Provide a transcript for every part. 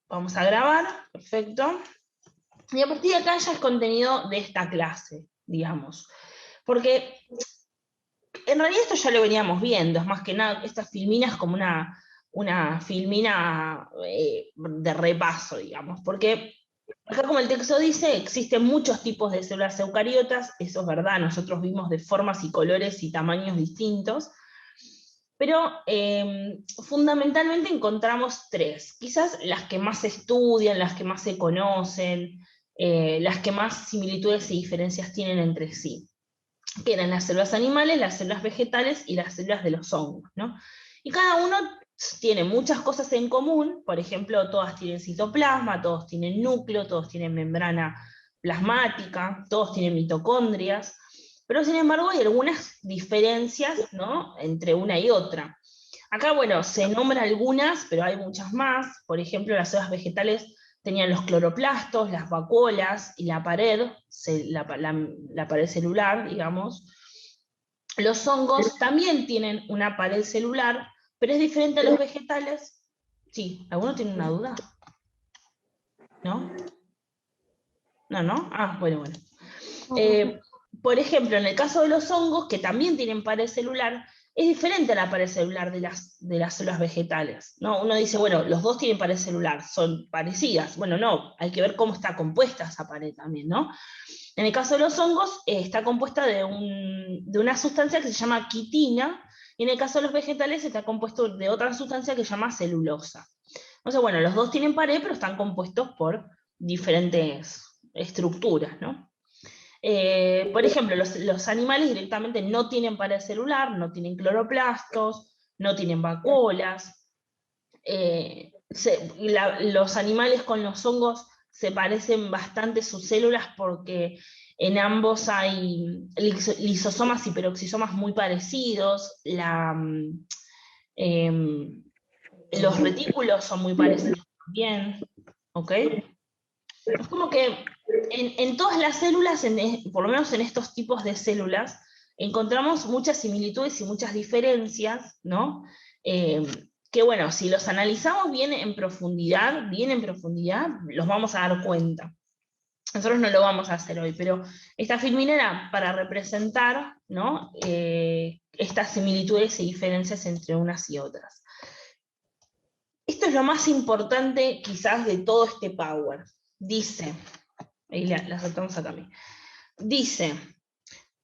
Vamos a grabar, perfecto. Y a partir de acá ya es contenido de esta clase, digamos. Porque en realidad esto ya lo veníamos viendo, es más que nada, esta filmina es como una filmina de repaso, digamos. Porque acá, como el texto dice, existen muchos tipos de células eucariotas, eso es verdad, nosotros vimos de formas y colores y tamaños distintos, pero fundamentalmente encontramos tres, quizás las que más se estudian, las que más se conocen, las que más similitudes y diferencias tienen entre sí, que eran las células animales, las células vegetales y las células de los hongos, ¿no? Y cada uno tiene muchas cosas en común, por ejemplo, todas tienen citoplasma, todos tienen núcleo, todos tienen membrana plasmática, todos tienen mitocondrias, pero sin embargo hay algunas diferencias, ¿no?, entre una y otra. Acá, bueno, se nombran algunas, pero hay muchas más. Por ejemplo, las células vegetales tenían los cloroplastos, las vacuolas y la pared, la pared celular, digamos. Los hongos también tienen una pared celular, pero es diferente a los vegetales. Sí, ¿alguno tiene una duda? ¿No? ¿No? Ah, bueno. Por ejemplo, en el caso de los hongos, que también tienen pared celular, es diferente a la pared celular de las células vegetales, ¿no? Uno dice, bueno, los dos tienen pared celular, son parecidas. Bueno, no, hay que ver cómo está compuesta esa pared también, ¿no? En el caso de los hongos, está compuesta de una sustancia que se llama quitina, y en el caso de los vegetales está compuesto de otra sustancia que se llama celulosa. Entonces, bueno, los dos tienen pared, pero están compuestos por diferentes estructuras, ¿no? Por ejemplo, los animales directamente no tienen pared celular, no tienen cloroplastos, no tienen vacuolas. Los animales con los hongos se parecen bastante sus células porque en ambos hay lisosomas y peroxisomas muy parecidos. Los retículos son muy parecidos también. ¿Ok? Es como que en todas las células, por lo menos en estos tipos de células, encontramos muchas similitudes y muchas diferencias, ¿no? Que bueno, si los analizamos bien en profundidad, los vamos a dar cuenta. Nosotros no lo vamos a hacer hoy, pero esta filmina era para representar, ¿no?, estas similitudes y diferencias entre unas y otras. Esto es lo más importante quizás de todo este power. Dice, ahí la saltamos acá a mí. Dice,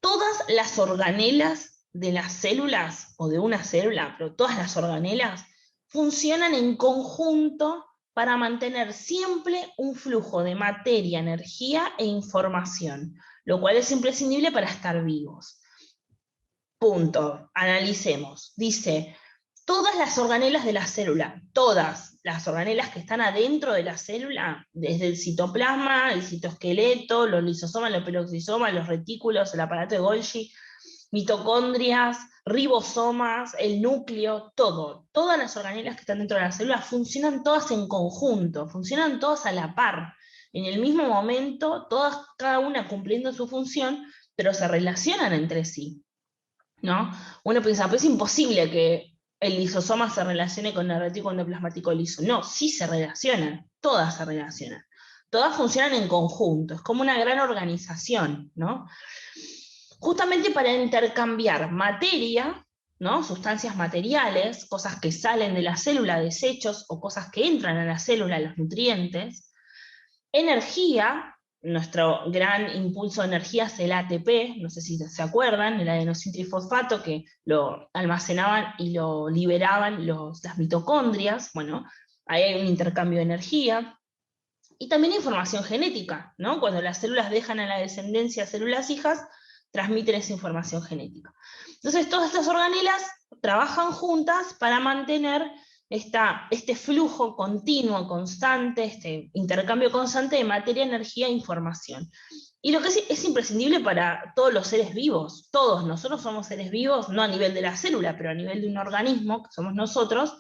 todas las organelas de las células, o de una célula, pero todas las organelas, funcionan en conjunto para mantener siempre un flujo de materia, energía e información, lo cual es imprescindible para estar vivos. Punto. Analicemos. Dice, todas las organelas de la célula, todas las organelas que están adentro de la célula, desde el citoplasma, el citoesqueleto, los lisosomas, los peroxisomas, los retículos, el aparato de Golgi, mitocondrias, ribosomas, el núcleo, todas las organelas que están dentro de la célula funcionan todas en conjunto, funcionan todas a la par, en el mismo momento, todas, cada una cumpliendo su función, pero se relacionan entre sí, ¿no? Uno piensa, pues es imposible que el lisosoma se relacione con el retículo endoplasmático liso. No, sí se relacionan, todas se relacionan. Todas funcionan en conjunto, es como una gran organización, ¿no? Justamente para intercambiar materia, ¿no?, sustancias materiales, cosas que salen de la célula, desechos, o cosas que entran a la célula, los nutrientes, energía. Nuestro gran impulso de energía es el ATP, no sé si se acuerdan, el adenosintrifosfato, que lo almacenaban y lo liberaban las mitocondrias. Bueno, ahí hay un intercambio de energía. Y también información genética, ¿no? Cuando las células dejan a la descendencia células hijas, transmiten esa información genética. Entonces, todas estas organelas trabajan juntas para mantener este flujo continuo, constante, este intercambio constante de materia, energía e información. Y lo que es imprescindible para todos los seres vivos, todos nosotros somos seres vivos, no a nivel de la célula, pero a nivel de un organismo, que somos nosotros,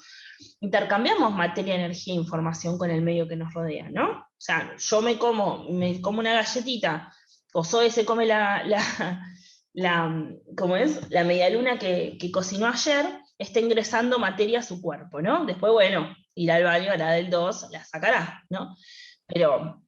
intercambiamos materia, energía e información con el medio que nos rodea, ¿no? O sea, yo me como una galletita, o Zoe se come ¿cómo es?, la medialuna que cocinó ayer, está ingresando materia a su cuerpo, ¿no? Después, bueno, irá al baño, hará del 2, la sacará, ¿no? Pero,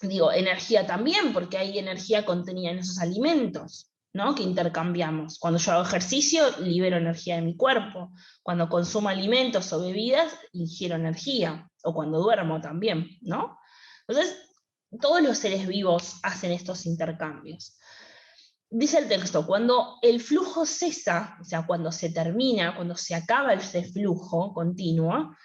digo, energía también, porque hay energía contenida en esos alimentos, ¿no? Que intercambiamos. Cuando yo hago ejercicio, libero energía de mi cuerpo. Cuando consumo alimentos o bebidas, ingiero energía. O cuando duermo también, ¿no? Entonces, todos los seres vivos hacen estos intercambios. Dice el texto, cuando el flujo cesa, o sea, cuando se termina, cuando se acaba ese flujo continuo,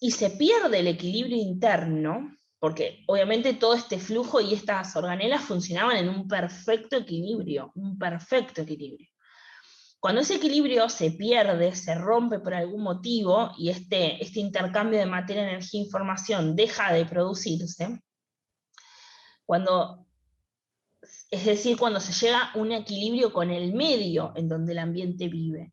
y se pierde el equilibrio interno, porque obviamente todo este flujo y estas organelas funcionaban en un perfecto equilibrio, un perfecto equilibrio. Cuando ese equilibrio se pierde, se rompe por algún motivo, y este intercambio de materia, energía e información deja de producirse, es decir, cuando se llega a un equilibrio con el medio en donde el ambiente vive.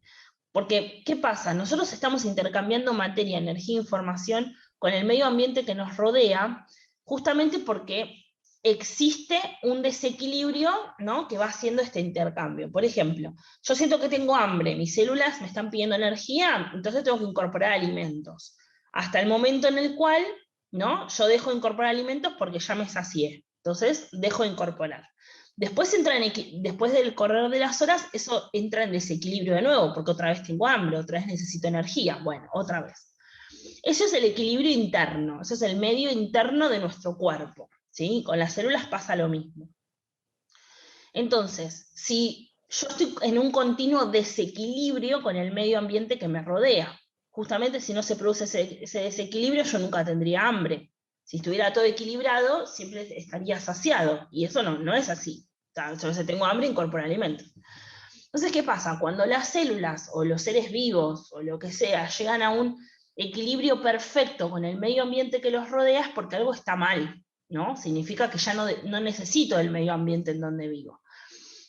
Porque, ¿qué pasa? Nosotros estamos intercambiando materia, energía e información con el medio ambiente que nos rodea, justamente porque existe un desequilibrio, ¿no?, que va haciendo este intercambio. Por ejemplo, yo siento que tengo hambre, mis células me están pidiendo energía, entonces tengo que incorporar alimentos. Hasta el momento en el cual, ¿no?, yo dejo de incorporar alimentos porque ya me sacié. Entonces, dejo de incorporar. Después, después del correr de las horas, eso entra en desequilibrio de nuevo, porque otra vez tengo hambre, otra vez necesito energía. Bueno, otra vez. Eso es el equilibrio interno, eso es el medio interno de nuestro cuerpo, ¿sí? Con las células pasa lo mismo. Entonces, si yo estoy en un continuo desequilibrio con el medio ambiente que me rodea, justamente si no se produce ese desequilibrio, yo nunca tendría hambre. Si estuviera todo equilibrado, siempre estaría saciado, y eso no es así. O sea, yo si tengo hambre, incorporo alimentos. Entonces, ¿qué pasa? Cuando las células, o los seres vivos, o lo que sea, llegan a un equilibrio perfecto con el medio ambiente que los rodea, es porque algo está mal, ¿no? Significa que ya no necesito el medio ambiente en donde vivo.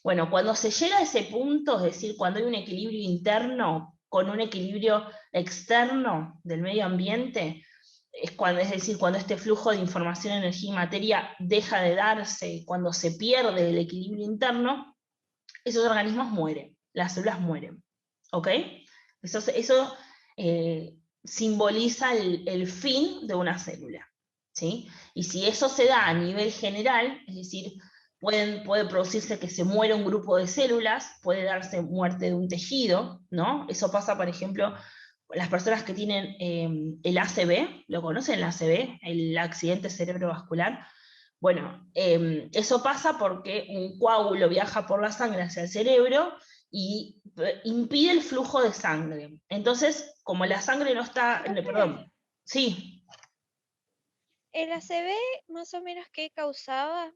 Bueno, cuando se llega a ese punto, es decir, cuando hay un equilibrio interno con un equilibrio externo del medio ambiente, es decir, cuando este flujo de información, energía y materia deja de darse, cuando se pierde el equilibrio interno, esos organismos mueren, las células mueren, ¿ok? Eso simboliza el fin de una célula, ¿sí? Y si eso se da a nivel general, es decir, puede producirse que se muera un grupo de células, puede darse muerte de un tejido, ¿no? Eso pasa, por ejemplo, las personas que tienen el ACV, ¿lo conocen el ACV? El accidente cerebrovascular. Bueno, eso pasa porque un coágulo viaja por la sangre hacia el cerebro y impide el flujo de sangre. Entonces, como la sangre no está... Perdón, sí. ¿El ACV más o menos qué causaba?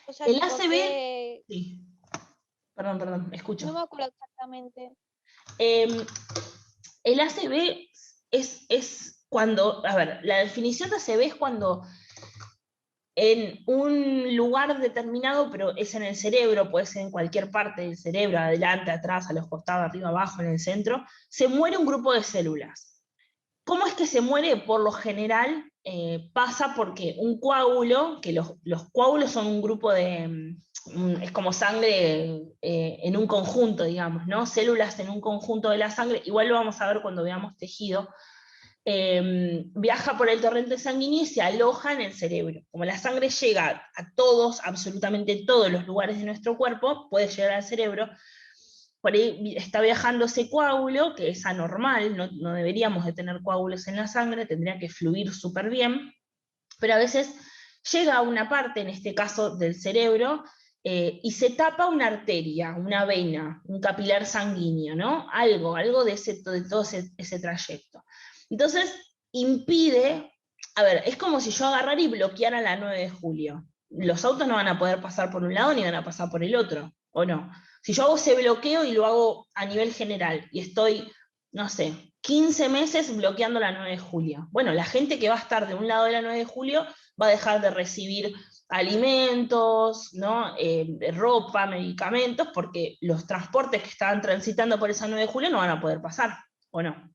O sea, El tipo ACV... que... Sí, perdón, escucho. No me acuerdo exactamente. Eh, el ACV es cuando... A ver, la definición de ACV es cuando en un lugar determinado, pero es en el cerebro, puede ser en cualquier parte del cerebro, adelante, atrás, a los costados, arriba, abajo, en el centro, se muere un grupo de células. ¿Cómo es que se muere? Por lo general pasa porque un coágulo, que los coágulos son un grupo de, es como sangre en un conjunto, digamos, ¿no? Células en un conjunto de la sangre, igual lo vamos a ver cuando veamos tejido, viaja por el torrente sanguíneo y se aloja en el cerebro. Como la sangre llega a todos, absolutamente todos los lugares de nuestro cuerpo, puede llegar al cerebro, por ahí está viajando ese coágulo, que es anormal, no deberíamos de tener coágulos en la sangre, tendría que fluir súper bien, pero a veces llega a una parte, en este caso del cerebro, y se tapa una arteria, una vena, un capilar sanguíneo, ¿no? Algo de todo ese trayecto. Entonces, impide, a ver, es como si yo agarrara y bloqueara la 9 de julio. Los autos no van a poder pasar por un lado ni van a pasar por el otro, ¿o no? Si yo hago ese bloqueo y lo hago a nivel general, y estoy, no sé, 15 meses bloqueando la 9 de julio. Bueno, la gente que va a estar de un lado de la 9 de julio va a dejar de recibir alimentos, ¿no? Ropa, medicamentos, porque los transportes que estaban transitando por esa 9 de julio no van a poder pasar, ¿o no?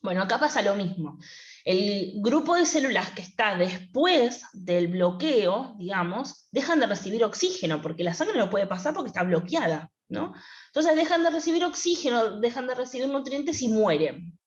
Bueno, acá pasa lo mismo. El grupo de células que está después del bloqueo, digamos, dejan de recibir oxígeno, porque la sangre no puede pasar porque está bloqueada. ¿no? Entonces dejan de recibir oxígeno, dejan de recibir nutrientes y mueren.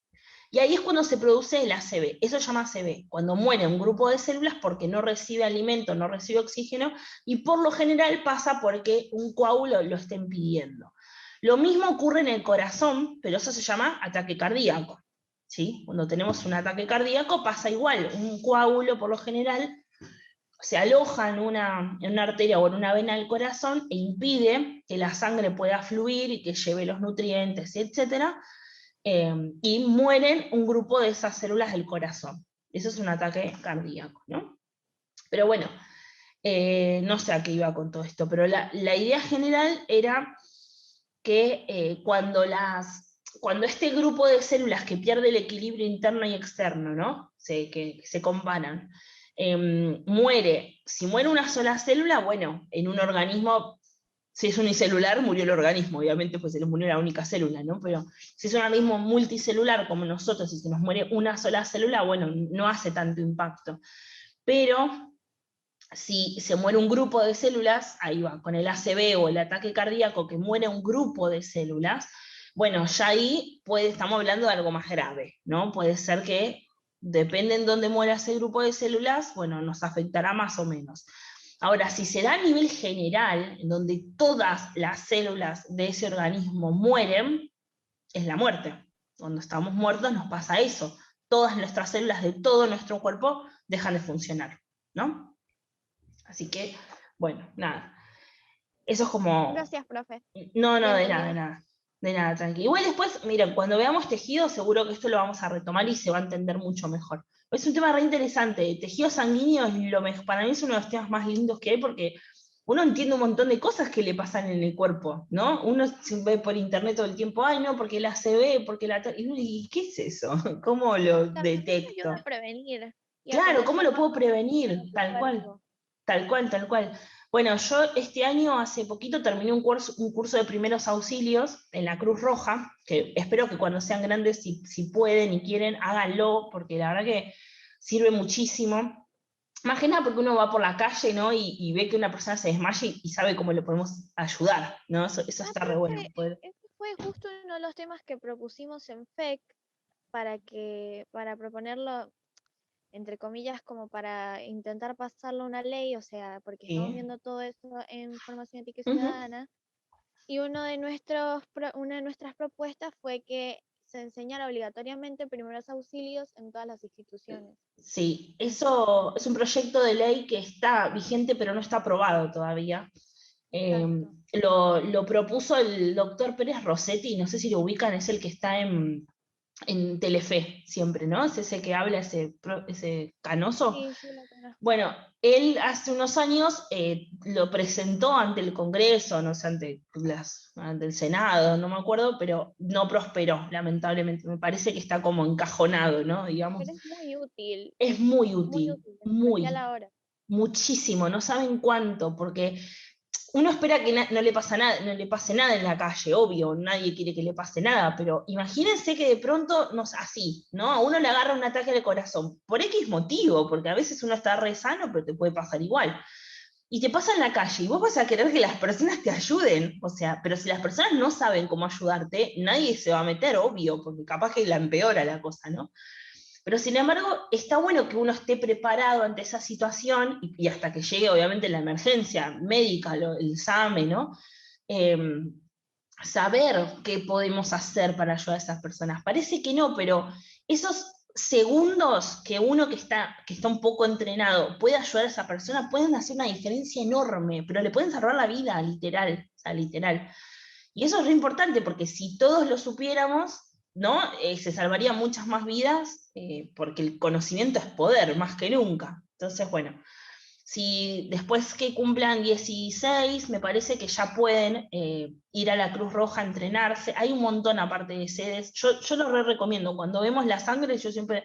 Y ahí es cuando se produce el ACV, eso se llama ACV, cuando muere un grupo de células porque no recibe alimento, no recibe oxígeno, y por lo general pasa porque un coágulo lo está impidiendo. Lo mismo ocurre en el corazón, pero eso se llama ataque cardíaco, ¿sí? Cuando tenemos un ataque cardíaco pasa igual, un coágulo por lo general se aloja en una arteria o en una vena del corazón e impide que la sangre pueda fluir y que lleve los nutrientes, etcétera, y mueren un grupo de esas células del corazón. Eso es un ataque cardíaco, ¿no? Pero bueno, no sé a qué iba con todo esto, pero la idea general era que cuando este grupo de células que pierde el equilibrio interno y externo, ¿no? Que se comparan, muere, si muere una sola célula, bueno, en un organismo, si es unicelular, murió el organismo, obviamente pues se les murió la única célula, ¿no? Pero si es un organismo multicelular como nosotros y se nos muere una sola célula, bueno, no hace tanto impacto. Pero si se muere un grupo de células, ahí va, con el ACV o el ataque cardíaco, que muere un grupo de células, bueno, ya ahí estamos hablando de algo más grave, ¿no? Puede ser que, depende en dónde muera ese grupo de células, bueno, nos afectará más o menos. Ahora, si se da a nivel general, en donde todas las células de ese organismo mueren, es la muerte. Cuando estamos muertos nos pasa eso. Todas nuestras células de todo nuestro cuerpo dejan de funcionar, ¿no? Así que, bueno, nada. Eso es como... Gracias, profe. No, Lo no, de entendí nada, de mejor. nada. De nada, tranqui. Igual después, miren, cuando veamos tejido, seguro que esto lo vamos a retomar y se va a entender mucho mejor. Es un tema re interesante. Tejido sanguíneo es para mí es uno de los temas más lindos que hay porque uno entiende un montón de cosas que le pasan en el cuerpo, ¿no? Uno se ve por internet todo el tiempo, ay, no, porque la ACV, porque la... ¿Y qué es eso? ¿Cómo lo También ayuda detecto? a prevenir y a Claro, ¿cómo conocer lo más puedo cómo funciona prevenir? tu Tal cual. cuerpo. Tal cual, tal cual. Bueno, yo este año, hace poquito, terminé un curso de primeros auxilios en la Cruz Roja, que espero que cuando sean grandes, si pueden y quieren, háganlo, porque la verdad que sirve muchísimo. Más que nada porque uno va por la calle, ¿no? Y ve que una persona se desmaya y sabe cómo le podemos ayudar, ¿no? Eso está re bueno. Profe, este fue justo uno de los temas que propusimos en FEC para proponerlo, entre comillas, como para intentar pasarlo a una ley, o sea, porque estamos Sí. viendo todo eso en formación ética y Ujú. ciudadana, y una de nuestras propuestas fue que se enseñara obligatoriamente primeros auxilios en todas las instituciones. Sí, eso es un proyecto de ley que está vigente, pero no está aprobado todavía. Eh, Exacto. lo propuso el doctor Pérez Rossetti, no sé si lo ubican, es el que está en Telefe siempre, ¿no? Es ese que habla, ese canoso. Sí, sí, lo conozco. Bueno, él hace unos años lo presentó ante el Congreso, no sé, ante el Senado, no me acuerdo, pero no prosperó, lamentablemente. Me parece que está como encajonado, ¿no? Digamos. Pero Es muy útil, en especial muy, ahora. muchísimo, no saben cuánto, porque uno espera que no le pasa nada, no le pase nada en la calle, obvio, nadie quiere que le pase nada, pero imagínense que de pronto, no sé, así, ¿no? A uno le agarra un ataque de corazón, por X motivo, porque a veces uno está re sano, pero te puede pasar igual. Y te pasa en la calle, y vos vas a querer que las personas te ayuden, o sea, pero si las personas no saben cómo ayudarte, nadie se va a meter, obvio, porque capaz que la empeora la cosa, ¿no? Pero sin embargo, está bueno que uno esté preparado ante esa situación y hasta que llegue, obviamente, la emergencia médica, el SAME, ¿no? Eh, Saber qué podemos hacer para ayudar a esas personas. Parece que no, pero esos segundos que uno que está un poco entrenado puede ayudar a esa persona, pueden hacer una diferencia enorme, pero le pueden salvar la vida, literal, o sea, literal. Y eso es re importante, porque si todos lo supiéramos, ¿no? Se salvarían muchas más vidas, porque el conocimiento es poder, más que nunca. Entonces, bueno, si después que cumplan 16, me parece que ya pueden ir a la Cruz Roja a entrenarse. Hay un montón aparte de sedes. Yo lo re recomiendo. Cuando vemos la sangre, yo siempre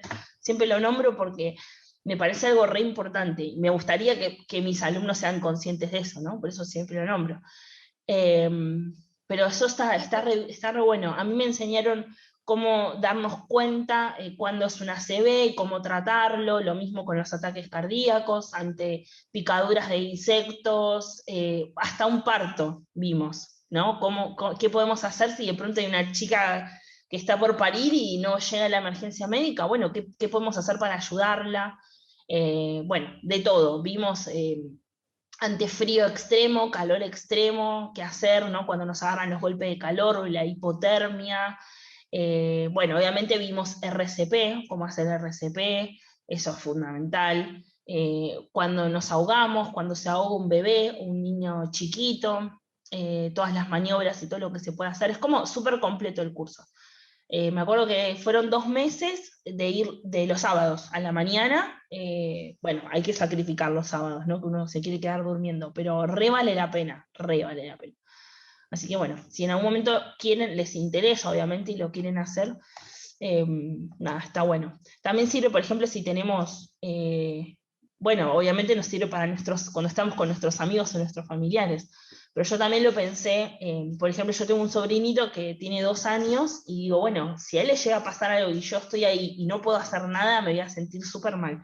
lo nombro porque me parece algo re importante. Y me gustaría que mis alumnos sean conscientes de eso, ¿no? Por eso siempre lo nombro. Eh, pero eso Sí, está re bueno. A mí me enseñaron cómo darnos cuenta cuándo es una ACV y cómo tratarlo, lo mismo con los ataques cardíacos, ante picaduras de insectos, hasta un parto vimos. ¿no? ¿Qué podemos hacer si de pronto hay una chica que está por parir y no llega la emergencia médica? Bueno, ¿qué podemos hacer para ayudarla? Bueno, de todo. Vimos ante frío extremo, calor extremo, qué hacer, ¿no? Cuando nos agarran los golpes de calor o la hipotermia. Bueno, obviamente vimos RCP, cómo hacer RCP, eso es fundamental. Cuando nos ahogamos, cuando se ahoga un bebé, un niño chiquito, todas las maniobras y todo lo que se puede hacer. Es como súper completo el curso. Me acuerdo que fueron 2 meses de ir de los sábados a la mañana. Bueno, hay que sacrificar los sábados, ¿no? Que uno se quiere quedar durmiendo, pero re vale la pena, re vale la pena. Así que bueno, si en algún momento les interesa, obviamente, y lo quieren hacer, nada, está bueno. También sirve, por ejemplo, si tenemos, bueno, obviamente nos sirve para cuando estamos con nuestros amigos o nuestros familiares, pero yo también lo pensé, por ejemplo, yo tengo un sobrinito que tiene 2 años, y digo, bueno, si a él le llega a pasar algo y yo estoy ahí y no puedo hacer nada, me voy a sentir súper mal.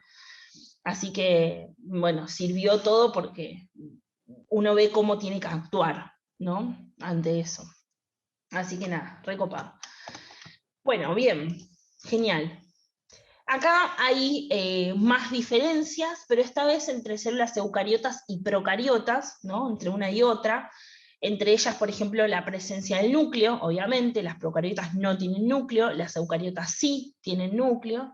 Así que, bueno, sirvió todo porque uno ve cómo tiene que actuar, ¿no? Ante eso. Así que nada, recopado. Bueno, bien, genial. Acá hay más diferencias, pero esta vez entre células eucariotas y procariotas, ¿no? Entre una y otra. Entre ellas, por ejemplo, la presencia del núcleo, obviamente, las procariotas no tienen núcleo, las eucariotas sí tienen núcleo.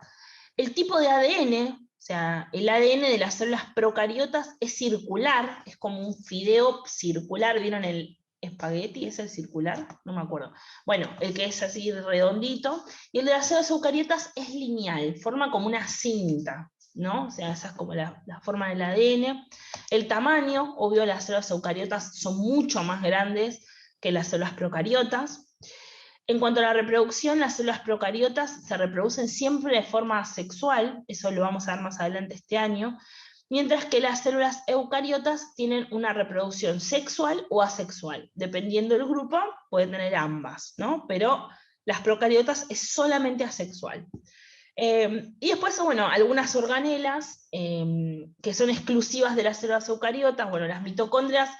El tipo de ADN, o sea, el ADN de las células procariotas es circular, es como un fideo circular, ¿vieron el espagueti? ¿Es el circular? No me acuerdo. Bueno, el que es así redondito, y el de las células eucariotas es lineal, forma como una cinta, ¿no? O sea, esa es como la forma del ADN. El tamaño, obvio, las células eucariotas son mucho más grandes que las células procariotas. En cuanto a la reproducción, las células procariotas se reproducen siempre de forma asexual, eso lo vamos a ver más adelante este año, mientras que las células eucariotas tienen una reproducción sexual o asexual. Dependiendo del grupo, pueden tener ambas, ¿no? Pero las procariotas es solamente asexual. Y después, bueno, algunas organelas que son exclusivas de las células eucariotas, bueno, las mitocondrias.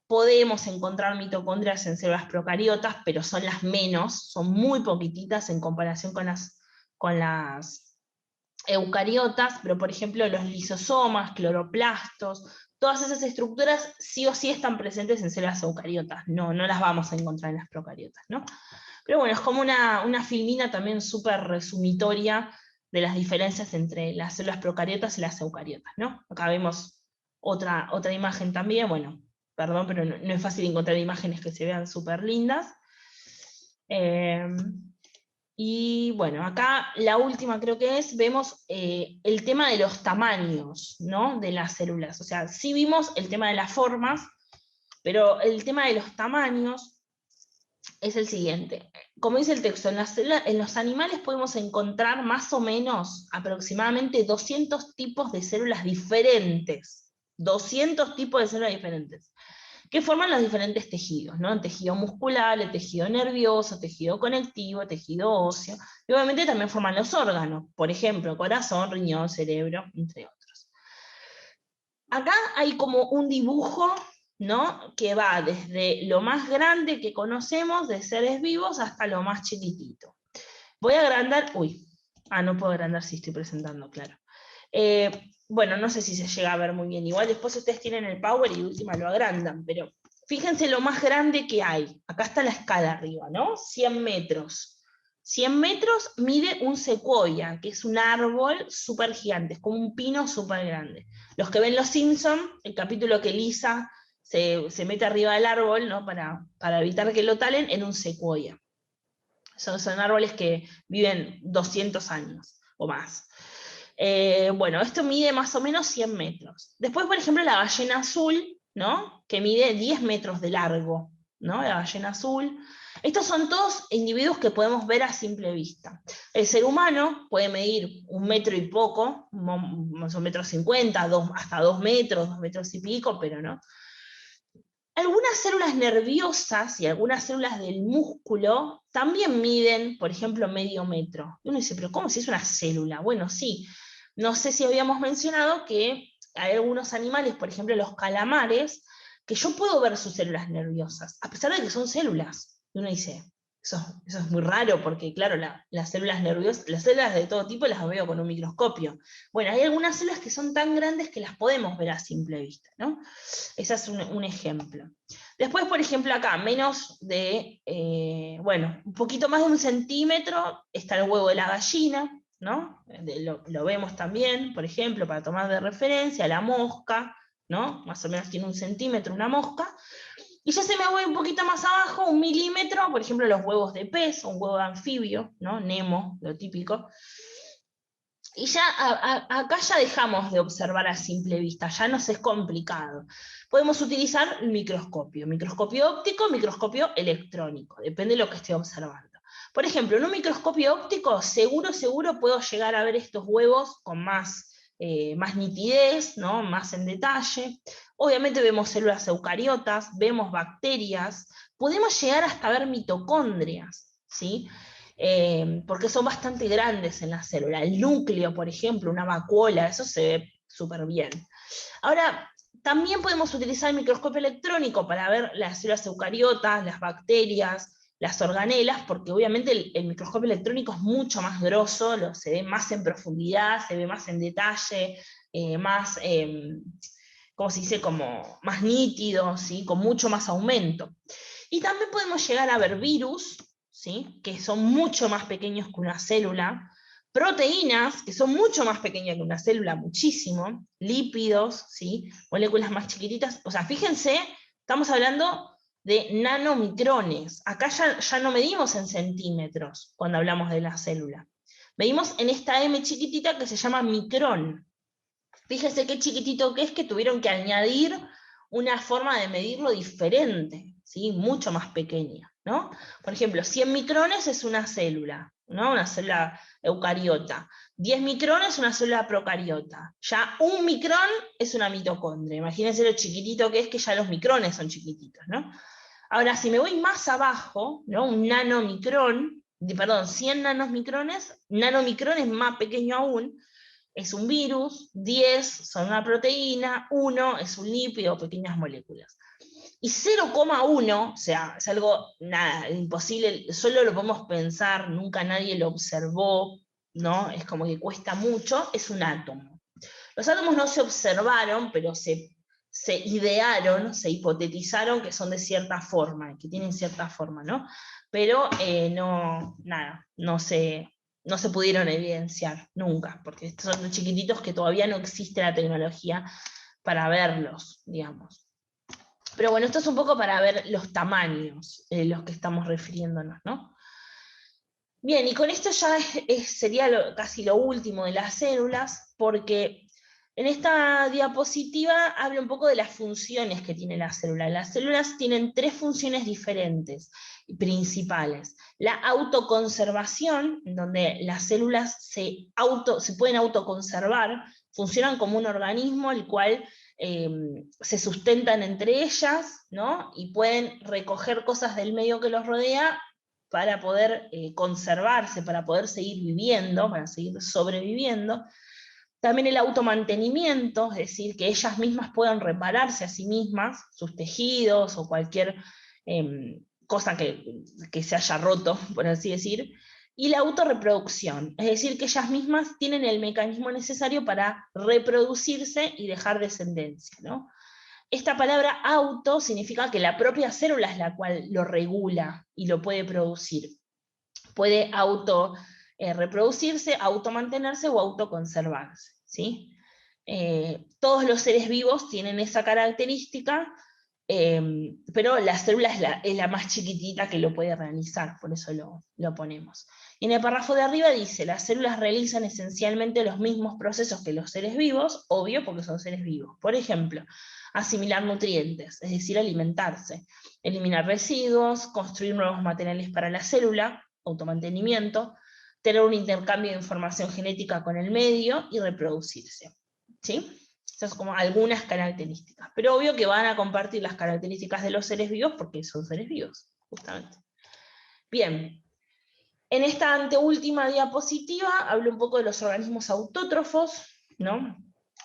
Podemos encontrar mitocondrias en células procariotas, pero son las menos, son muy poquititas en comparación con las eucariotas, pero por ejemplo los lisosomas, cloroplastos, todas esas estructuras sí o sí están presentes en células eucariotas, no las vamos a encontrar en las procariotas, ¿no? Pero bueno, es como una filmina también súper resumitoria de las diferencias entre las células procariotas y las eucariotas, ¿no? Acá vemos otra imagen también, bueno, perdón, pero no es fácil encontrar imágenes que se vean súper lindas. Y bueno, acá la última creo que vemos el tema de los tamaños, ¿no? De las células. O sea, sí vimos el tema de las formas, pero el tema de los tamaños es el siguiente. Como dice el texto, en los animales podemos encontrar más o menos aproximadamente 200 tipos de células diferentes. 200 tipos de células diferentes, que forman los diferentes tejidos, ¿no? El tejido muscular, el tejido nervioso, tejido conectivo, tejido óseo, y obviamente también forman los órganos, por ejemplo, corazón, riñón, cerebro, entre otros. Acá hay como un dibujo, ¿no? Que va desde lo más grande que conocemos de seres vivos hasta lo más chiquitito. Voy a agrandar, no puedo agrandar si estoy presentando, claro. Bueno, no sé si se llega a ver muy bien, igual después ustedes tienen el power y de última lo agrandan, pero fíjense lo más grande que hay. Acá está la escala arriba, ¿no? 100 metros. 100 metros mide un secuoya, que es un árbol súper gigante, es como un pino súper grande. Los que ven Los Simpsons, el capítulo que Lisa se mete arriba del árbol, ¿no? Para evitar que lo talen, en un secuoya. Son árboles que viven 200 años o más. Bueno, esto mide más o menos 100 metros. Después, por ejemplo, la ballena azul, ¿no? Que mide 10 metros de largo, ¿no? La ballena azul. Estos son todos individuos que podemos ver a simple vista. El ser humano puede medir 1 metro y poco, más o menos 50, hasta 2 metros, 2 metros y pico, pero no. Algunas células nerviosas y algunas células del músculo también miden, por ejemplo, medio metro. Y uno dice, pero ¿cómo si es una célula? Bueno, sí. No sé si habíamos mencionado que hay algunos animales, por ejemplo los calamares, que yo puedo ver sus células nerviosas, a pesar de que son células. Y uno dice, eso es muy raro, porque claro, las células nerviosas, las células de todo tipo las veo con un microscopio. Bueno, hay algunas células que son tan grandes que las podemos ver a simple vista, ¿no? Ese es un ejemplo. Después, por ejemplo, acá, menos de, bueno, un poquito más de 1 centímetro, está el huevo de la gallina, ¿no? Lo vemos también, por ejemplo, para tomar de referencia, la mosca, ¿no? Más o menos tiene 1 centímetro una mosca. Y ya se me voy un poquito más abajo, 1 milímetro, por ejemplo, los huevos de pez, un huevo de anfibio, ¿no? Nemo, lo típico. Y ya acá ya dejamos de observar a simple vista, ya nos es complicado. Podemos utilizar el microscopio óptico, microscopio electrónico, depende de lo que esté observando. Por ejemplo, en un microscopio óptico, seguro puedo llegar a ver estos huevos con más nitidez, ¿no? Más en detalle. Obviamente vemos células eucariotas, vemos bacterias, podemos llegar hasta ver mitocondrias, ¿sí? Porque son bastante grandes en la célula. El núcleo, por ejemplo, una vacuola, eso se ve súper bien. Ahora, también podemos utilizar el microscopio electrónico para ver las células eucariotas, las bacterias, las organelas, porque obviamente el microscopio electrónico es mucho más grosso, se ve más en profundidad, se ve más en detalle, más, ¿cómo se dice? Como más nítido, ¿sí? Con mucho más aumento. Y también podemos llegar a ver virus, ¿sí? Que son mucho más pequeños que una célula, proteínas, que son mucho más pequeñas que una célula, muchísimo, lípidos, ¿sí? Moléculas más chiquititas. O sea, fíjense, estamos hablando de nanomicrones. Acá ya no medimos en centímetros cuando hablamos de la célula. Medimos en esta M chiquitita que se llama micrón. Fíjense qué chiquitito que es, que tuvieron que añadir una forma de medirlo diferente, ¿sí? Mucho más pequeña, ¿no? Por ejemplo, 100 micrones es una célula, ¿no? Una célula eucariota. 10 micrones es una célula procariota. Ya 1 micrón es una mitocondria. Imagínense lo chiquitito que es, que ya los micrones son chiquititos, ¿no? Ahora, si me voy más abajo, ¿no? Un nanomicrón, perdón, 100 nanomicrón es más pequeño aún, es un virus, 10 son una proteína, 1 es un lípido, pequeñas moléculas. Y 0,1, o sea, es algo, nada, imposible, solo lo podemos pensar, nunca nadie lo observó, ¿no? Es como que cuesta mucho, es un átomo. Los átomos no se observaron, pero se idearon, se hipotetizaron que son de cierta forma, que tienen cierta forma, ¿no? Pero no se pudieron evidenciar nunca, porque estos son chiquititos que todavía no existe la tecnología para verlos, digamos. Pero bueno, esto es un poco para ver los tamaños de los que estamos refiriéndonos, ¿no? Bien, y con esto ya sería casi lo último de las células, porque en esta diapositiva habla un poco de las funciones que tiene la célula. Las células tienen 3 funciones diferentes y principales. La autoconservación, donde las células se pueden autoconservar, funcionan como un organismo el cual se sustentan entre ellas, ¿no? Y pueden recoger cosas del medio que los rodea para poder conservarse, para poder seguir viviendo, para seguir sobreviviendo. También el automantenimiento, es decir, que ellas mismas puedan repararse a sí mismas, sus tejidos o cualquier cosa que se haya roto, por así decir. Y la autorreproducción, es decir, que ellas mismas tienen el mecanismo necesario para reproducirse y dejar descendencia, ¿no? Esta palabra auto significa que la propia célula es la cual lo regula y lo puede producir. Puede auto reproducirse, automantenerse o autoconservarse, ¿sí? Todos los seres vivos tienen esa característica, pero la célula es la más chiquitita que lo puede realizar, por eso lo ponemos. Y en el párrafo de arriba dice, las células realizan esencialmente los mismos procesos que los seres vivos, obvio porque son seres vivos. Por ejemplo, asimilar nutrientes, es decir, alimentarse, eliminar residuos, construir nuevos materiales para la célula, automantenimiento, tener un intercambio de información genética con el medio y reproducirse, ¿sí? Esas son como algunas características, pero obvio que van a compartir las características de los seres vivos porque son seres vivos, justamente. Bien, en esta anteúltima diapositiva hablo un poco de los organismos autótrofos, ¿no?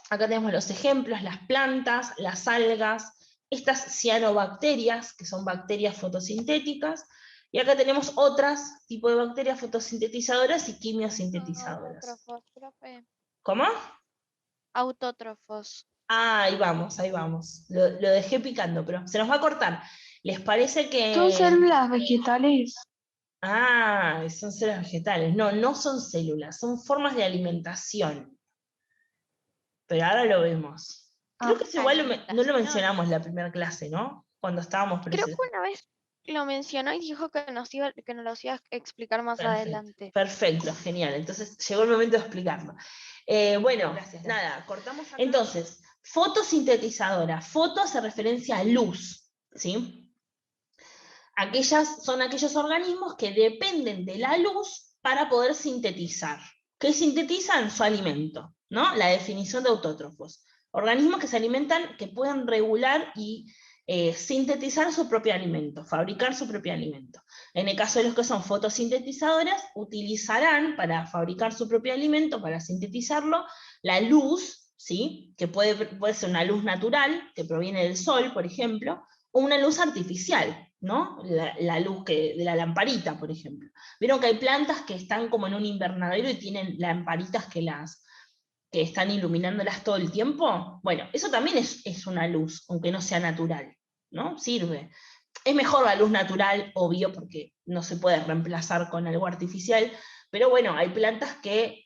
Acá tenemos los ejemplos, las plantas, las algas, estas cianobacterias, que son bacterias fotosintéticas, y acá tenemos otras tipos de bacterias fotosintetizadoras y quimiosintetizadoras. Autótrofos, profe. ¿Cómo? Autótrofos. Ah, ahí vamos, ahí vamos. Lo dejé picando, pero se nos va a cortar. ¿Les parece que...? Son células vegetales. Ah, son células vegetales. No, no son células, son formas de alimentación. Pero ahora lo vemos. Creo que eso igual no lo mencionamos en la primera clase, ¿no? Cuando estábamos Creo presentes. que una vez lo mencionó y dijo que que nos los iba a explicar más adelante. Perfecto, genial. Entonces llegó el momento de explicarlo. Bueno, nada, cortamos acá. Entonces, fotosintetizadora. Foto hace referencia a luz, ¿sí? Son aquellos organismos que dependen de la luz para poder sintetizar. ¿Qué sintetizan? Su alimento, ¿no? La definición de autótrofos. Organismos que se alimentan, que pueden regular y sintetizar su propio alimento, fabricar su propio alimento. En el caso de los que son fotosintetizadoras, utilizarán para fabricar su propio alimento, para sintetizarlo, la luz, ¿sí? Que puede ser una luz natural, que proviene del sol, por ejemplo, o una luz artificial, ¿no? La luz de la lamparita, por ejemplo. Vieron que hay plantas que están como en un invernadero y tienen lamparitas que están iluminándolas todo el tiempo. Bueno, eso también es una luz, aunque no sea natural, ¿no? Sirve. Es mejor la luz natural, obvio, porque no se puede reemplazar con algo artificial, pero bueno, hay plantas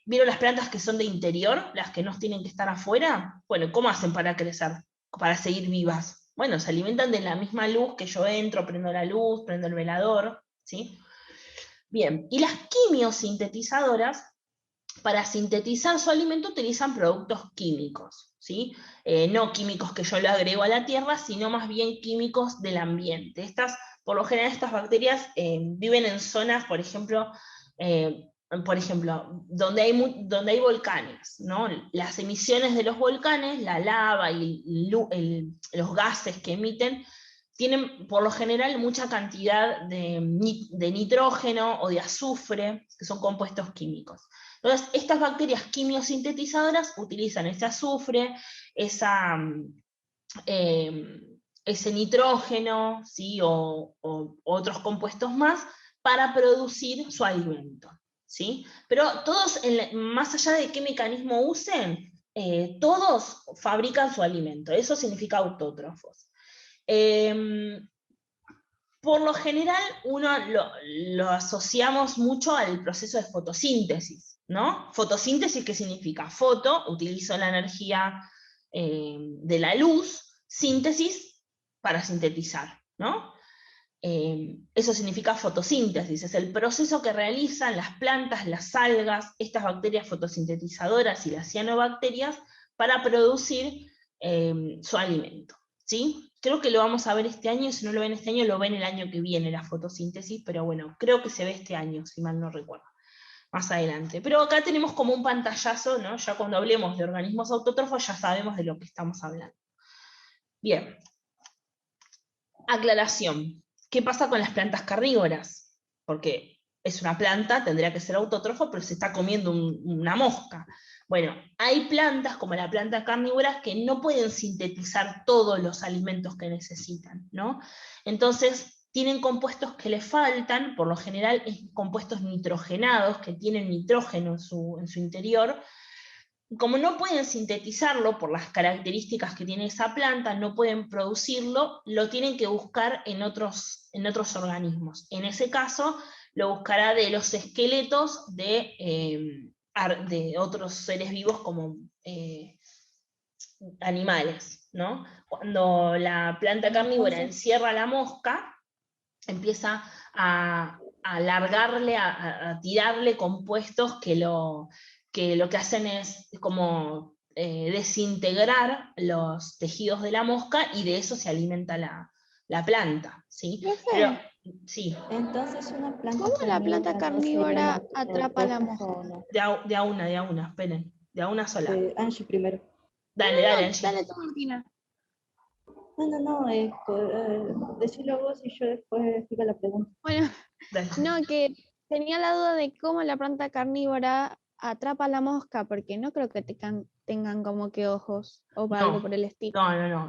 ¿vieron las plantas que son de interior, las que no tienen que estar afuera? Bueno, ¿cómo hacen para crecer? Para seguir vivas. Bueno, se alimentan de la misma luz que yo entro, prendo la luz, prendo el velador, ¿sí? Bien, y las quimiosintetizadoras, para sintetizar su alimento utilizan productos químicos, ¿sí? No químicos que yo le agrego a la tierra, sino más bien químicos del ambiente. Por lo general estas bacterias viven en zonas, por ejemplo, donde hay volcanes, ¿no? Las emisiones de los volcanes, la lava y los gases que emiten, tienen por lo general mucha cantidad de nitrógeno o de azufre, que son compuestos químicos. Entonces, estas bacterias quimiosintetizadoras utilizan ese azufre, ese nitrógeno, ¿sí? o otros compuestos más, para producir su alimento, ¿sí? Pero todos, más allá de qué mecanismo usen, todos fabrican su alimento. Eso significa autótrofos. Por lo general, uno lo asociamos mucho al proceso de fotosíntesis, ¿no? Fotosíntesis, ¿qué significa? Foto, utilizo la energía de la luz, síntesis, para sintetizar, ¿no? Eso significa fotosíntesis, es el proceso que realizan las plantas, las algas, estas bacterias fotosintetizadoras y las cianobacterias para producir su alimento, ¿sí? Creo que lo vamos a ver este año, si no lo ven este año, lo ven el año que viene, la fotosíntesis, pero bueno, creo que se ve este año, si mal no recuerdo, más adelante. Pero acá tenemos como un pantallazo, ¿no? Ya cuando hablemos de organismos autótrofos ya sabemos de lo que estamos hablando. Bien. Aclaración. ¿Qué pasa con las plantas carnívoras? Porque es una planta, tendría que ser autótrofo, pero se está comiendo una mosca. Bueno, hay plantas como la planta carnívora que no pueden sintetizar todos los alimentos que necesitan, ¿no? Entonces, tienen compuestos que les faltan, por lo general compuestos nitrogenados, que tienen nitrógeno en su interior. Como no pueden sintetizarlo por las características que tiene esa planta, no pueden producirlo, lo tienen que buscar en otros organismos. En ese caso, lo buscará de los esqueletos de otros seres vivos como animales, ¿no? Cuando la planta carnívora encierra la mosca, empieza a largarle, a tirarle compuestos que lo que hacen es como desintegrar los tejidos de la mosca y de eso se alimenta la planta, ¿sí? Pero, sí. Entonces una planta ¿Cómo la planta carnívora atrapa a la mosca? No? De a una, esperen, de a una sola. Angie primero. Dale, Angie. Dale tú, Martina. No, decilo vos y yo después explico la pregunta. Bueno, Dale. no, que tenía la duda de cómo la planta carnívora atrapa a la mosca, porque no creo que tengan como que ojos o algo por el estilo.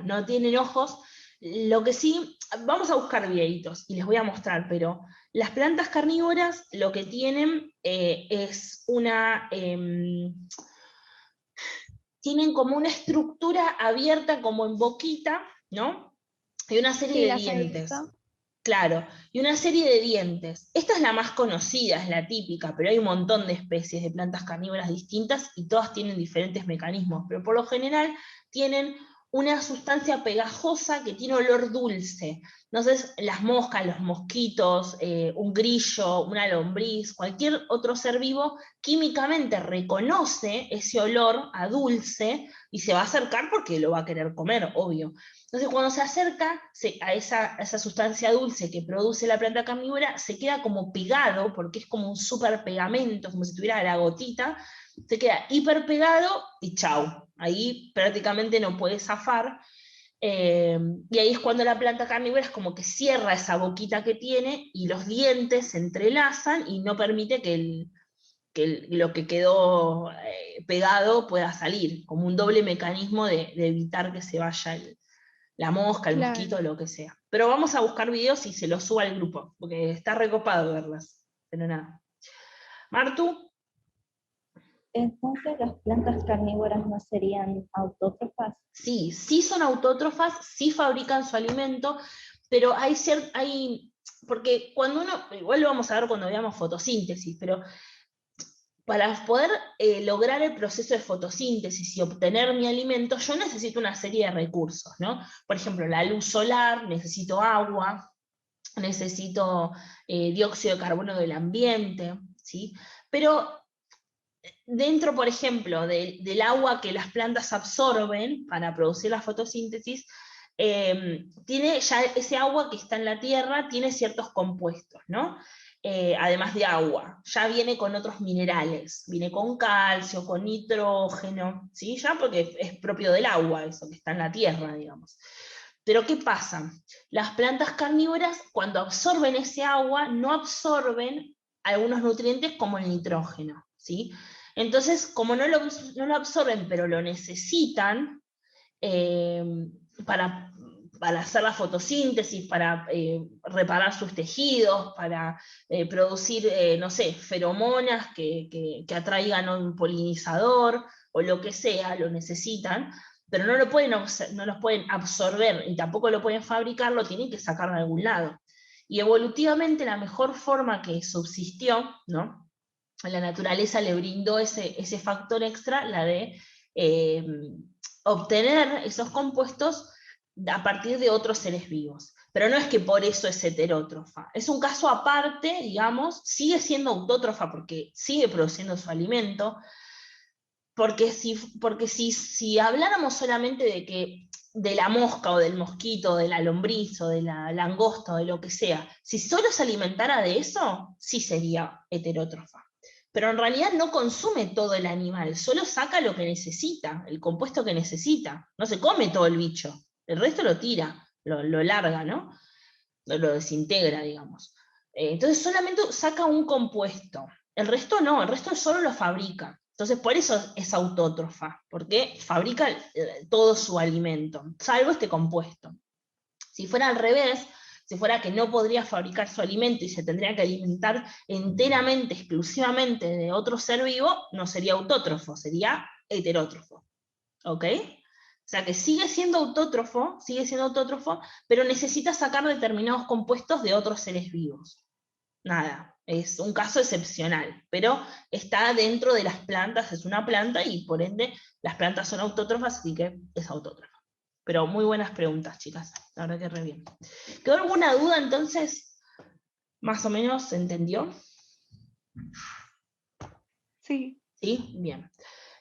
No tienen ojos. Lo que sí, vamos a buscar videitos y les voy a mostrar, pero las plantas carnívoras lo que tienen es tienen como una estructura abierta como en boquita, ¿no? Y una serie Sí, de las he dientes. visto. Claro, y una serie de dientes. Esta es la más conocida, es la típica, pero hay un montón de especies de plantas carnívoras distintas y todas tienen diferentes mecanismos, pero por lo general tienen una sustancia pegajosa que tiene olor dulce. Entonces, las moscas, los mosquitos, un grillo, una lombriz, cualquier otro ser vivo, químicamente reconoce ese olor a dulce y se va a acercar porque lo va a querer comer, obvio. Entonces, cuando se acerca a esa sustancia dulce que produce la planta carnívora, se queda como pegado, porque es como un súper pegamento, como si tuviera la gotita, se queda hiper pegado y chau. Ahí prácticamente no puede zafar. Y ahí es cuando la planta carnívora es como que cierra esa boquita que tiene y los dientes se entrelazan y no permite que lo que quedó pegado pueda salir, como un doble mecanismo de evitar que se vaya la mosca, el Claro. mosquito, lo que sea. Pero vamos a buscar videos y se los subo al grupo, porque está recopado verlas. Pero nada. Martu, Entonces, las plantas carnívoras no serían autótrofas. sí, sí son autótrofas, sí fabrican su alimento, pero porque cuando uno, igual lo vamos a ver cuando veamos fotosíntesis, pero para poder lograr el proceso de fotosíntesis y obtener mi alimento, yo necesito una serie de recursos, ¿no? Por ejemplo, la luz solar, necesito agua, necesito dióxido de carbono del ambiente, ¿sí? Pero dentro, por ejemplo, del agua que las plantas absorben para producir la fotosíntesis, tiene ya ese agua que está en la tierra, tiene ciertos compuestos, ¿no? Además de agua, ya viene con otros minerales, viene con calcio, con nitrógeno, ¿sí? Ya porque es propio del agua, eso que está en la tierra, digamos. Pero ¿qué pasa? Las plantas carnívoras, cuando absorben ese agua, no absorben algunos nutrientes como el nitrógeno, ¿sí? Entonces, como no lo absorben, pero lo necesitan eh, para, para hacer la fotosíntesis, para reparar sus tejidos, para producir, no sé, feromonas que atraigan a un polinizador o lo que sea, lo necesitan, pero no los pueden absorber y tampoco lo pueden fabricar, lo tienen que sacar de algún lado. Y evolutivamente la mejor forma que subsistió, ¿no? La naturaleza le brindó ese factor extra, la de eh, obtener esos compuestos a partir de otros seres vivos. Pero no es que por eso es heterótrofa. Es un caso aparte, digamos, sigue siendo autótrofa porque sigue produciendo su alimento, porque si habláramos solamente de la mosca o del mosquito, de la lombriz o de la langosta o de lo que sea, si solo se alimentara de eso, sí sería heterótrofa. Pero en realidad no consume todo el animal, solo saca lo que necesita, el compuesto que necesita. No se come todo el bicho, el resto lo tira, lo larga, ¿no? Lo desintegra, digamos. Entonces solamente saca un compuesto, el resto no, el resto solo lo fabrica. Entonces por eso es autótrofa, porque fabrica todo su alimento, salvo este compuesto. Si fuera al revés, si fuera que no podría fabricar su alimento y se tendría que alimentar enteramente, exclusivamente de otro ser vivo, no sería autótrofo, sería heterótrofo. ¿Ok? O sea que sigue siendo autótrofo, pero necesita sacar determinados compuestos de otros seres vivos. Nada, es un caso excepcional, pero está dentro de las plantas, es una planta y por ende las plantas son autótrofas, así que es autótrofa. Pero muy buenas preguntas, chicas, la verdad que re bien. ¿Quedó alguna duda entonces? ¿Más o menos se entendió? Sí. ¿Sí? Bien.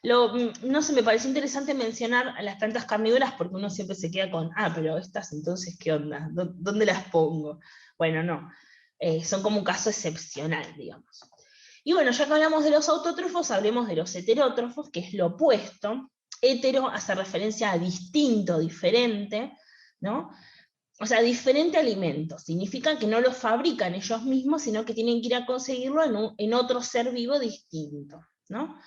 No sé, me pareció interesante mencionar a las plantas carnívoras porque uno siempre se queda con, pero estas entonces, ¿qué onda? ¿Dónde las pongo? Bueno, no, son como un caso excepcional, digamos. Y bueno, ya que hablamos de los autótrofos, hablemos de los heterótrofos, que es lo opuesto. Hetero hace referencia a distinto, diferente, ¿no? O sea, diferente alimento. Significa que no lo fabrican ellos mismos, sino que tienen que ir a conseguirlo en otro ser vivo distinto, ¿no?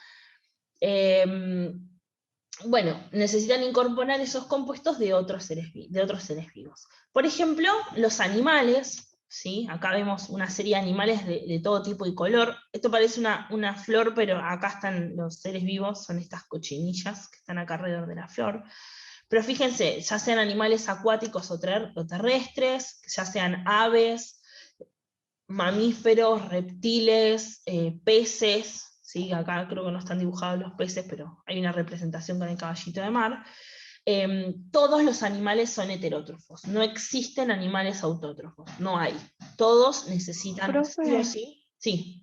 bueno, necesitan incorporar esos compuestos de otros seres vivos. Por ejemplo, los animales, ¿sí? Acá vemos una serie de animales de todo tipo y color. Esto parece una flor, pero acá están los seres vivos, son estas cochinillas que están acá alrededor de la flor. Pero fíjense, ya sean animales acuáticos o terrestres, ya sean aves, mamíferos, reptiles, peces, ¿sí? Acá creo que no están dibujados los peces, pero hay una representación con el caballito de mar. Todos los animales son heterótrofos, no existen animales autótrofos, no hay. Todos necesitan Profe. sí o sí. Sí.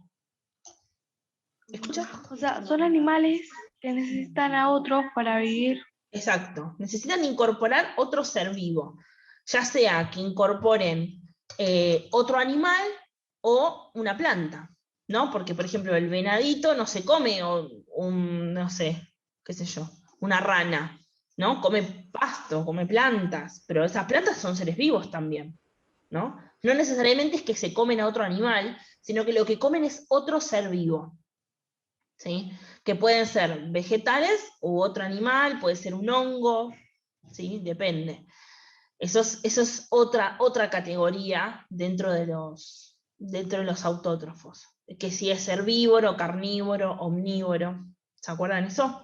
¿Escuchas? O sea, son animales que necesitan a otros para vivir. Exacto, necesitan incorporar otro ser vivo, ya sea que incorporen otro animal o una planta, ¿no? Porque, por ejemplo, el venadito no se come no sé, qué sé yo, una rana, ¿no? Come pasto, come plantas, pero esas plantas son seres vivos también, ¿no? No necesariamente es que se comen a otro animal, sino que lo que comen es otro ser vivo, ¿sí? Que pueden ser vegetales u otro animal, puede ser un hongo, ¿sí? Depende. Eso es otra categoría dentro de los autótrofos, que si es herbívoro, carnívoro, omnívoro. ¿Se acuerdan eso?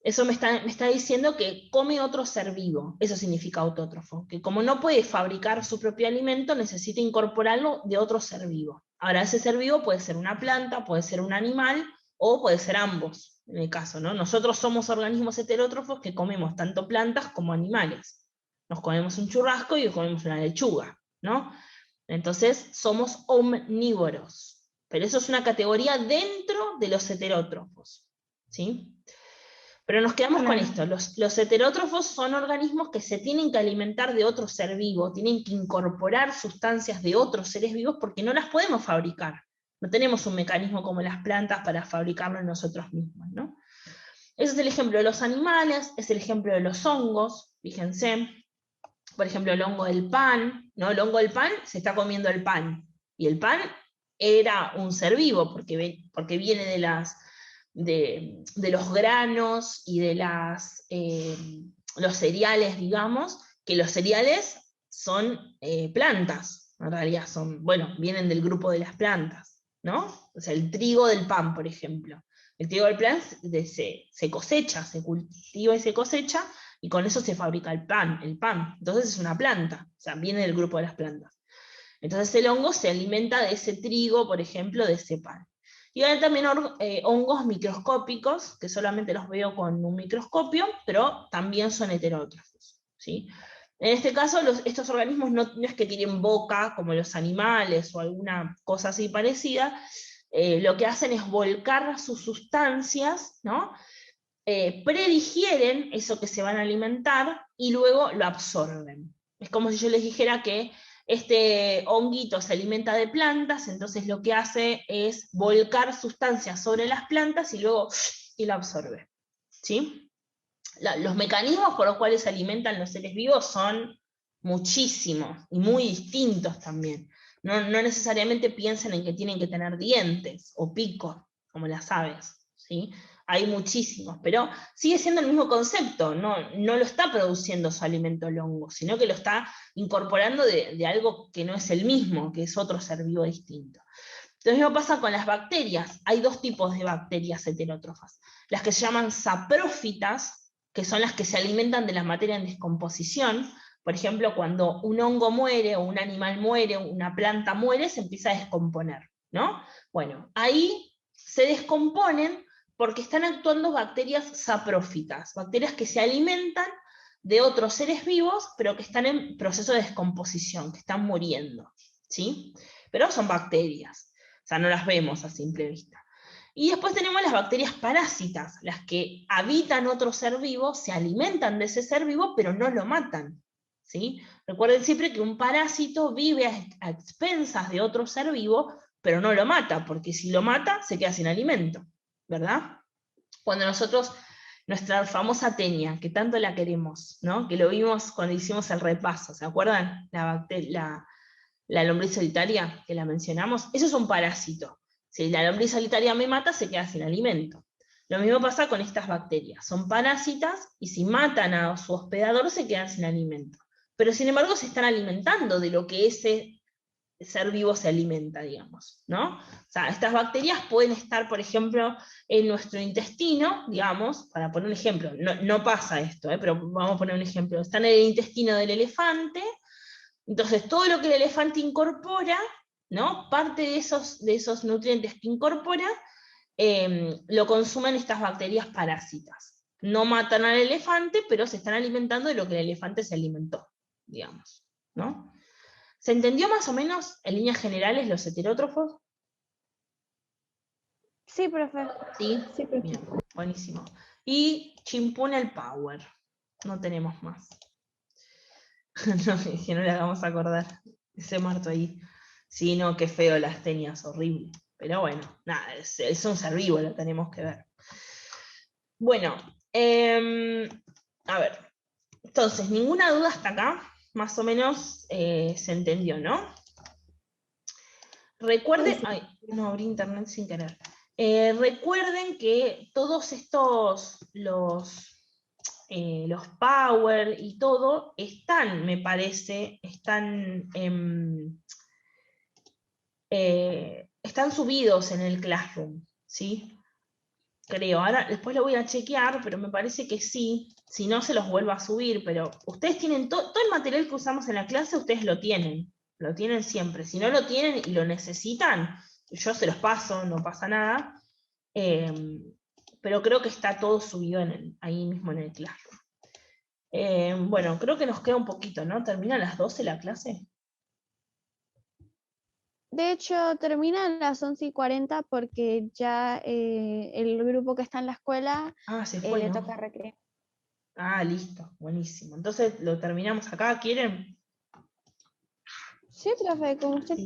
Eso me está diciendo que come otro ser vivo, eso significa autótrofo, que como no puede fabricar su propio alimento, necesita incorporarlo de otro ser vivo. Ahora, ese ser vivo puede ser una planta, puede ser un animal, o puede ser ambos, en el caso, ¿no? Nosotros somos organismos heterótrofos que comemos tanto plantas como animales. Nos comemos un churrasco y comemos una lechuga, ¿no? Entonces, somos omnívoros. Pero eso es una categoría dentro de los heterótrofos, ¿sí? Pero nos quedamos con esto, los heterótrofos son organismos que se tienen que alimentar de otro ser vivo, tienen que incorporar sustancias de otros seres vivos porque no las podemos fabricar. No tenemos un mecanismo como las plantas para fabricarlo en nosotros mismos, ¿no? Ese es el ejemplo de los animales, es el ejemplo de los hongos, fíjense. Por ejemplo, el hongo del pan, ¿no? El hongo del pan se está comiendo el pan, y el pan era un ser vivo, porque viene de los granos y de los cereales, digamos, que los cereales son plantas, en realidad vienen del grupo de las plantas, ¿no? O sea, el trigo del pan, por ejemplo. El trigo del pan se cosecha, se cultiva y se cosecha, y con eso se fabrica el pan. Entonces es una planta, o sea, viene del grupo de las plantas. Entonces el hongo se alimenta de ese trigo, por ejemplo, de ese pan. Y hay también hongos microscópicos, que solamente los veo con un microscopio, pero también son heterótrofos, ¿sí? En este caso, estos organismos no es que tienen boca como los animales o alguna cosa así parecida, lo que hacen es volcar sus sustancias, ¿no? Predigieren eso que se van a alimentar y luego lo absorben. Es como si yo les dijera que este honguito se alimenta de plantas, entonces lo que hace es volcar sustancias sobre las plantas y luego y lo absorbe, ¿sí? Los mecanismos por los cuales se alimentan los seres vivos son muchísimos y muy distintos también. No necesariamente piensen en que tienen que tener dientes o picos, como las aves, ¿sí? Hay muchísimos, pero sigue siendo el mismo concepto, no lo está produciendo su alimento el hongo, sino que lo está incorporando de algo que no es el mismo, que es otro ser vivo distinto. Lo mismo pasa con las bacterias. Hay dos tipos de bacterias heterótrofas. Las que se llaman saprófitas, que son las que se alimentan de la materia en descomposición. Por ejemplo, cuando un hongo muere, o un animal muere, una planta muere, se empieza a descomponer, ¿no? Bueno, ahí se descomponen porque están actuando bacterias saprófitas, bacterias que se alimentan de otros seres vivos, pero que están en proceso de descomposición, que están muriendo, ¿sí? Pero son bacterias. O sea, no las vemos a simple vista. Y después tenemos las bacterias parásitas, las que habitan otro ser vivo, se alimentan de ese ser vivo, pero no lo matan, ¿sí? Recuerden siempre que un parásito vive a expensas de otro ser vivo, pero no lo mata, porque si lo mata, se queda sin alimento, ¿verdad? Cuando nosotros, nuestra famosa tenia, que tanto la queremos, ¿no? Que lo vimos cuando hicimos el repaso, ¿se acuerdan? La lombriz solitaria, que la mencionamos, eso es un parásito. Si la lombriz solitaria me mata, se queda sin alimento. Lo mismo pasa con estas bacterias. Son parásitas y si matan a su hospedador se quedan sin alimento. Pero sin embargo se están alimentando de lo que ese ser vivo se alimenta, digamos, ¿no? O sea, estas bacterias pueden estar, por ejemplo, en nuestro intestino, digamos, para poner un ejemplo, no pasa esto, pero vamos a poner un ejemplo. Están en el intestino del elefante, entonces todo lo que el elefante incorpora, ¿no? Parte de esos nutrientes que incorpora, lo consumen estas bacterias parásitas. No matan al elefante, pero se están alimentando de lo que el elefante se alimentó, digamos, ¿no? ¿Se entendió más o menos en líneas generales los heterótrofos? Sí, profe. Sí, Sí, profe. bien, buenísimo. Y Chimpunel Power, no tenemos más. No, que no le hagamos acordar, ese muerto ahí. Sí, no, qué feo las tenías, horrible. Pero bueno, nada, es un ser vivo, lo tenemos que ver. Bueno, a ver, entonces, ninguna duda hasta acá, más o menos se entendió, ¿no? Recuerden, ay, no abrí internet sin querer. Recuerden que todos estos, los power y todo, están, me parece, están subidos en el Classroom, ¿sí? Creo, ahora después lo voy a chequear, pero me parece que sí, si no se los vuelvo a subir, pero ustedes tienen todo el material que usamos en la clase, ustedes lo tienen siempre. Si no lo tienen y lo necesitan, yo se los paso, no pasa nada, pero creo que está todo subido ahí mismo en el Classroom. Bueno, creo que nos queda un poquito, ¿no? ¿Termina a las 12 la clase? De hecho, termina a las 11:40 porque ya el grupo que está en la escuela Se fue, le ¿no? toca recreo. Listo, buenísimo. Entonces lo terminamos acá, ¿quieren? Sí, profe, como usted